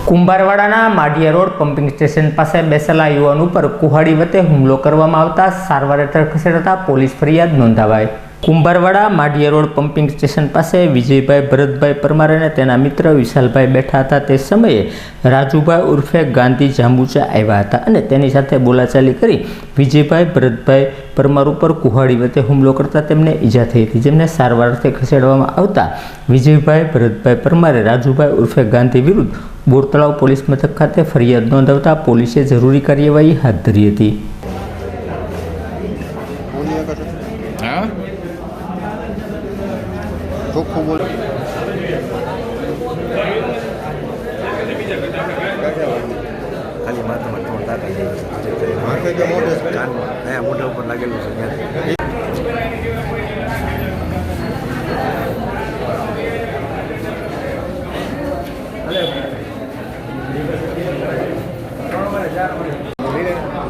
કુંભારવાડાના Madhiya road pumping station પાસે બેસેલા યુવાન ઉપર કુહાડી વતે હુમલો કરવામાં આવતા સારવાર હેઠળ ખસેડાતા પોલીસ ફરિયાદ નોંધાવાઈ। Kumbharwada Madhiya road pumping station પાસે વિજયભાઈ ભરતભાઈ પરમાર અને તેના મિત્ર વિશાલભાઈ બેઠા હતા। તે સમયે રાજુભાઈ ઉર્ફે ગાંધી જાંબુચા આવ્યા હતા અને તેની સાથે બોલાચાલી કરી વિજયભાઈ ભરતભાઈ પરમાર ઉપર કુહાડી વતે હુમલો કરતા તેમને ઈજા થઈ હતી, જેમને સારવારથી ખસેડવામાં આવતા વિજયભાઈ ભરતભાઈ પરમારે રાજુભાઈ ઉર્ફે ગાંધી વિરુદ્ધ બોરતળાવ પોલીસ મથક ખાતે ફરિયાદ નોંધાવતા પોલીસે જરૂરી કાર્યવાહી હાથ ધરી હતી। ખાલી માથામાં ત્રણ ટાંકા મોઢા ઉપર લાગેલું છે।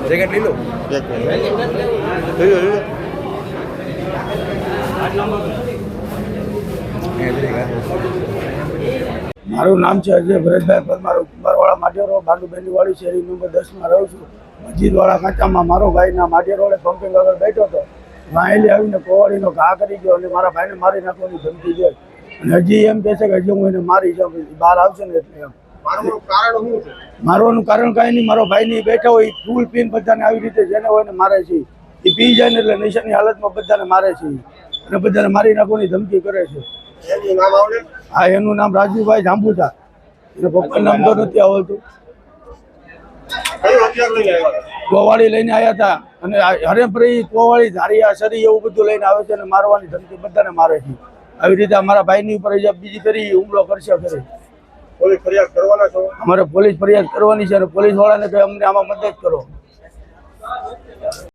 જેકેટ લઈ લો, મારું નામ છે અજય ભરતભાઈ પરમાર, કુંભારવાડા માઢિયા રોડ ભાંડુબેનીવાડી શેરી નંબર 10 માં રહું છું। મસ્જિદવાળા ખાંચામાં મારો ભાઈના માઢિયા રોડે પમ્પિંગ આગળ બેઠો હતો, વાહેલી આવીને કોવાડીનો ઘા કરી ગયો અને મારા ભાઈને મારી નાખવાની ધમકી દે અને હજી એમ કહે છે કે હજી હું એને મારી જાઉં, બહાર આવશે ને એટલે એમ મારવાનું કારણ કાંઈ નહીં, મારો ભાઈ નહીં બેઠા હોય ફૂલ પીન બધાને આવી રીતે જેને હોય ને મારે છે, એ પી જાય ને એટલે નશાની હાલતમાં બધાને મારે છે અને બધાને મારી નાખવાની ધમકી કરે છે। હા, એનું નામ રાજુભાઈ જાંબુચા, એના પપ્પાનું નામ તો નથી આવડતું। કોવાળી લઈને આવ્યા હતા અને હરેપરી કોવાળી ધારિયા શરી એવું બધું લઈને આવે છે અને મારવાની ધમકી બધાને મારે છે। આવી રીતે અમારા ભાઈની ઉપર બીજી કરી હુમલો કરશે કરે। પોલીસ ફરિયાદ કરવાના છો? અમારે પોલીસ ફરિયાદ કરવાની છે અને પોલીસ વાળાને કહે અમને આમાં મદદ કરો।